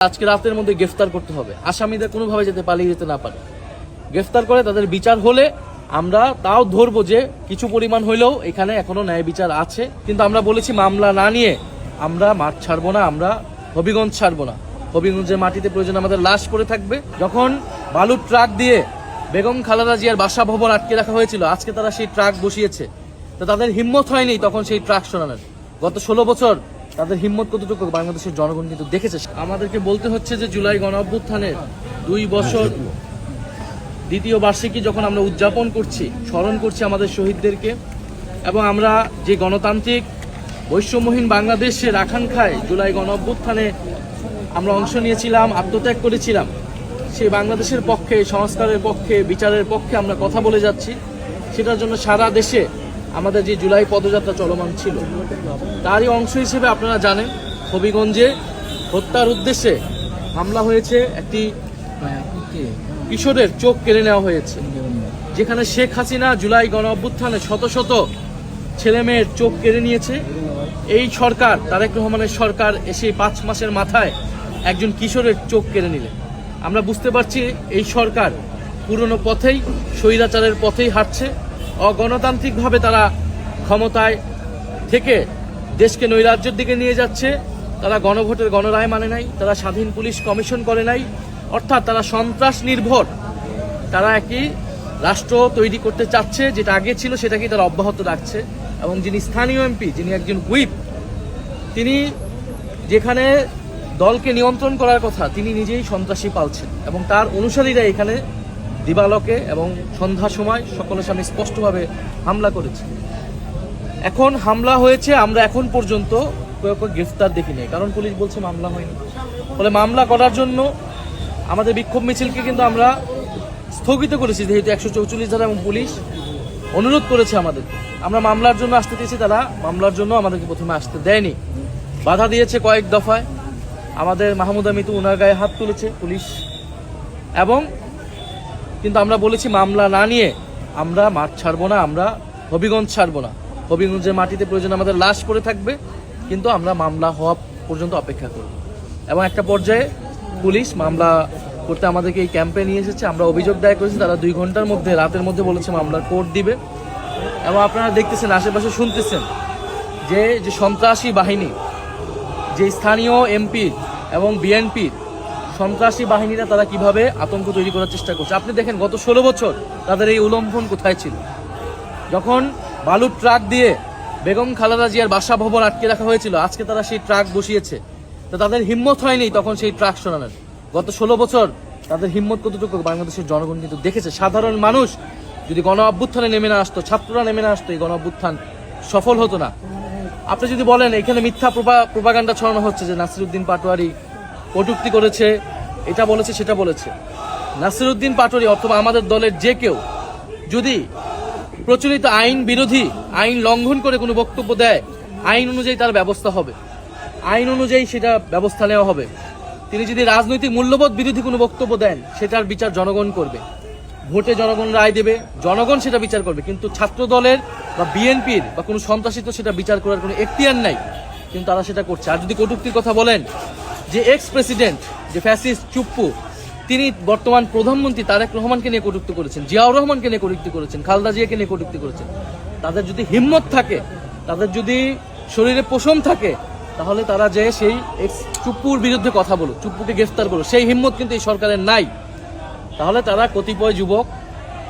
আজকে রাতের মধ্যে গ্রেফতার করতে হবে। আসামিদের কোনোভাবে যাতে পালিয়ে যেতে না পারে, গ্রেফতার করে তাদের বিচার হলে আমরা তাও ধরবো যে কিছু পরিমাণ হইলেও এখানে এখনো ন্যায় বিচার আছে। কিন্তু আমরা বলেছি মামলা না নিয়ে আমরা মাঠ ছাড়বো না, আমরা হবিগঞ্জ ছাড়বো না। হবিগঞ্জের মাটিতে প্রয়োজন আমাদের লাশ পড়ে থাকবে। যখন বালুর ট্রাক দিয়ে বেগম খালেদা জিয়ার বাসা ভবন আটকে রাখা হয়েছিল, আজকে তারা সেই ট্রাক বসিয়েছে, তো তাদের হিম্মত হয়নি তখন সেই ট্রাক সরানোর। গত 16 বছর তাদের হিম্মত কতটুকু বাংলাদেশের জনগণ কিন্তু দেখেছে। আমাদেরকে বলতে হচ্ছে যে জুলাই গণ অভ্যুত্থানের 2 বছর দ্বিতীয় বার্ষিকী যখন আমরা উদযাপন করছি, স্মরণ করছি আমাদের শহীদদেরকে, এবং আমরা যে গণতান্ত্রিক বৈষম্যহীন বাংলাদেশের আকাঙ্ক্ষায় জুলাই গণ অভ্যুত্থানে আমরা অংশ নিয়েছিলাম, আত্মত্যাগ করেছিলাম, সেই বাংলাদেশের পক্ষে, সংস্কারের পক্ষে, বিচারের পক্ষে আমরা কথা বলে যাচ্ছি। সেটার জন্য সারা দেশে আমাদের যে জুলাই পদযাত্রা চলমান ছিল, তারই অংশ হিসেবে আপনারা জানেন হবিগঞ্জে হত্যার উদ্দেশ্যে হামলা হয়েছে। একটি কিশোরের চোখ কেড়ে নেওয়া হয়েছে, যেখানে শেখ হাসিনা জুলাই গণ অভ্যুত্থানে শত শত ছেলে মেয়ের চোখ কেড়ে নিয়েছে। এই সরকার, তারেক রহমানের সরকার, এসে 5 মাসের মাথায় একজন কিশোরের চোখ কেড়ে নিলেন। আমরা বুঝতে পারছি এই সরকার পুরনো পথেই, স্বৈরাচারের পথেই হাঁটছে। অগণতান্ত্রিকভাবে তারা ক্ষমতায় থেকে দেশকে নৈরাজ্যের দিকে নিয়ে যাচ্ছে। তারা গণভোটের গণরায় মানে নাই, তারা স্বাধীন পুলিশ কমিশন করে নাই, অর্থাৎ তারা সন্ত্রাস নির্ভর তারা একই রাষ্ট্র তৈরি করতে চাচ্ছে। যেটা আগে ছিল সেটাকেই তারা অব্যাহত রাখছে। এবং যিনি স্থানীয় এমপি, যিনি একজন হুইপ, তিনি যেখানে দলকে নিয়ন্ত্রণ করার কথা, তিনি নিজেই সন্ত্রাসী পালছেন, এবং তার অনুসারীরা এখানে দিবালোকে এবং সন্ধ্যার সময় সকলের সামনে স্পষ্টভাবে হামলা করেছে। এখন হামলা হয়েছে, আমরা এখন পর্যন্ত গ্রেফতার দেখিনি, কারণ পুলিশ বলছে মামলা হয়নি। ফলে মামলা করার জন্য আমাদের বিক্ষোভ মিছিলকে কিন্তু আমরা স্থগিত করেছি, যেহেতু 144 ধারা এবং পুলিশ অনুরোধ করেছে আমাদের। আমরা মামলার জন্য আসতে দিয়েছি, তারা মামলার জন্য আমাদেরকে প্রথমে আসতে দেয়নি, বাধা দিয়েছে কয়েক দফায়। আমাদের মাহমুদা মিতু, ওনার গায়ে হাত তুলেছে পুলিশ, এবং কিন্তু আমরা বলেছি মামলা না নিয়ে আমরা মাঠ ছাড়বো না, আমরা হবিগঞ্জ ছাড়বো না। হবিগঞ্জের মাটিতে প্রয়োজন আমাদের লাশ পড়ে থাকবে, কিন্তু আমরা মামলা হওয়া পর্যন্ত অপেক্ষা করব। এবং একটা পর্যায়ে পুলিশ মামলা করতে আমাদেরকে এই ক্যাম্পে নিয়ে এসেছে। আমরা অভিযোগ দায়ের করেছি, তারা 2 ঘন্টার মধ্যে, রাতের মধ্যে বলেছে মামলার কোর্ট দিবে। এবং আপনারা দেখতেছেন, আশেপাশে শুনতেছেন যে সন্ত্রাসী বাহিনী, যে স্থানীয় এমপি এবং বিএনপির সন্ত্রাসী বাহিনীরা তারা কিভাবে আতঙ্ক তৈরি করার চেষ্টা করছে। আপনি দেখেন গত 16 বছর তাদের এই উল্লঙ্ঘন কোথায় ছিল। যখন বালুর ট্রাক দিয়ে বেগম খালেদা জিয়ার বাসা ভবন আটকে রাখা হয়েছিল, আজকে তারা সেই ট্রাক বসিয়েছে, তো তাদের হিম্মত হয়নি তখন সেই ট্রাক সরানোর। গত 16 বছর তাদের হিম্মত কতটুকু বাংলাদেশের জনগণ কিন্তু দেখেছে। সাধারণ মানুষ যদি গণ অভ্যুত্থানে নেমে না আসতো, ছাত্ররা নেমে না আসতো, এই গণ অভ্যুত্থান সফল হতো না। আপনি যদি বলেন এখানে মিথ্যা প্রোপাগান্ডা ছড়ানো হচ্ছে যে নাসিরউদ্দিন পাটোয়ারি কটূক্তি করেছে, এটা বলেছে, সেটা বলেছে, নাসিরউদ্দিন পাটোয়ারি অথবা আমাদের দলের যে কেউ যদি প্রচলিত আইন বিরোধী, আইন লঙ্ঘন করে কোনো বক্তব্য দেয়, আইন অনুযায়ী তার ব্যবস্থা হবে, আইন অনুযায়ী সেটা ব্যবস্থা নেওয়া হবে। তিনি যদি রাজনৈতিক মূল্যবোধ বিরোধী কোনো বক্তব্য দেন, সেটার বিচার জনগণ করবে, ভোটে জনগণ রায় দেবে, জনগণ সেটা বিচার করবে। কিন্তু ছাত্র দলের বা বিএনপির বা কোনো সন্ত্রাসী তো সেটা বিচার করার কোনো এখতিয়ার নাই, কিন্তু তারা সেটা করছে। আর যদি কটূক্তির কথা বলেন, যে এক্স প্রেসিডেন্ট, যে ফ্যাসিস্ট চুপ্পু, তিনি বর্তমান প্রধানমন্ত্রী তারেক রহমানকে নিয়ে কটূক্তি করেছেন, জিয়াউর রহমানকে নিয়ে কটূক্তি করেছেন, খালেদা জিয়াকে নিয়ে কটূক্তি করেছেন। তাদের যদি হিম্মত থাকে, তাদের যদি শরীরে পোষণ থাকে, তাহলে তারা যে সেই এক্স চুপ্পুর বিরুদ্ধে কথা বলুক, চুপ্পুকে গ্রেফতার করুক। সেই হিম্মত কিন্তু এই সরকারের নাই। তাহলে তারা কতিপয় যুবক,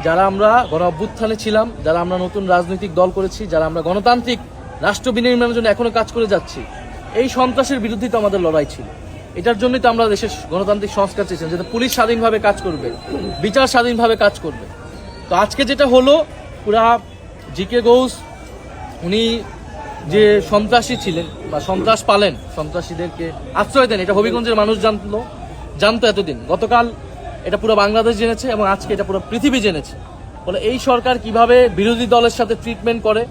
যারা আমরা গণ অভ্যুত্থানে ছিলাম, যারা আমরা নতুন রাজনৈতিক দল করেছি, যারা আমরা গণতান্ত্রিক রাষ্ট্র বিনির্মাণের জন্য এখনো কাজ করে যাচ্ছি, এই সন্ত্রাসের বিরুদ্ধে তো আমাদের লড়াই ছিল। এটার জন্যই তো আমরা দেশের গণতান্ত্রিক সংস্কার চেয়েছিলাম, যাতে পুলিশ স্বাধীনভাবে কাজ করবে, বিচার স্বাধীনভাবে কাজ করবে। তো আজকে যেটা হলো, পুরা জিকে গৌস উনি যে সন্ত্রাসী ছিলেন বা সন্ত্রাস পালেন, সন্ত্রাসীদেরকে আশ্রয় দেন, এটা হবিগঞ্জের মানুষ জানতো এতদিন। গতকাল এটা পুরো বাংলাদেশ জেনেছে এবং আজকে এটা পুরো পৃথিবী জেনেছে। ফলে এই সরকার কিভাবে বিরোধী দলের সাথে ট্রিটমেন্ট করে,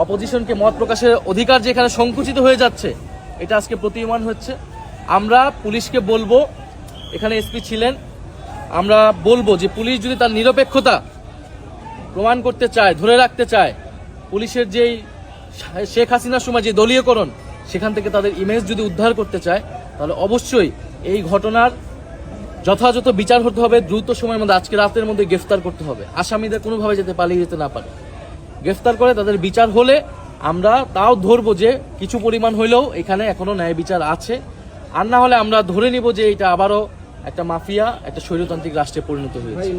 অপোজিশনকে মত প্রকাশের অধিকার যেখানে সংকুচিত হয়ে যাচ্ছে, এটা আজকে প্রতীয়মান হচ্ছে। আমরা পুলিশকে বলবো, এখানে এসপি ছিলেন, আমরা বলবো যে পুলিশ যদি তার নিরপেক্ষতা প্রমাণ করতে চায়, ধরে রাখতে চায়, পুলিশের যেই শেখ হাসিনার সময় যে দলীয়করণ, সেখান থেকে তাদের ইমেজ যদি উদ্ধার করতে চায়, তাহলে অবশ্যই এই ঘটনার যথাযথ বিচার হতে হবে, দ্রুত সময়ের মধ্যে, আজকে রাতের মধ্যে গ্রেফতার করতে হবে। আসামিদের কোনোভাবে যাতে পালিয়ে যেতে না পারে, গ্রেফতার করে তাদের বিচার হলে আমরা তাও ধরবো যে কিছু পরিমাণ হইলেও এখানে এখনো ন্যায় বিচার আছে। আর না হলে আমরা ধরে নিব যে এটা আবারও একটা মাফিয়া, একটা স্বৈরতান্ত্রিক রাষ্ট্রে পরিণত হয়েছে।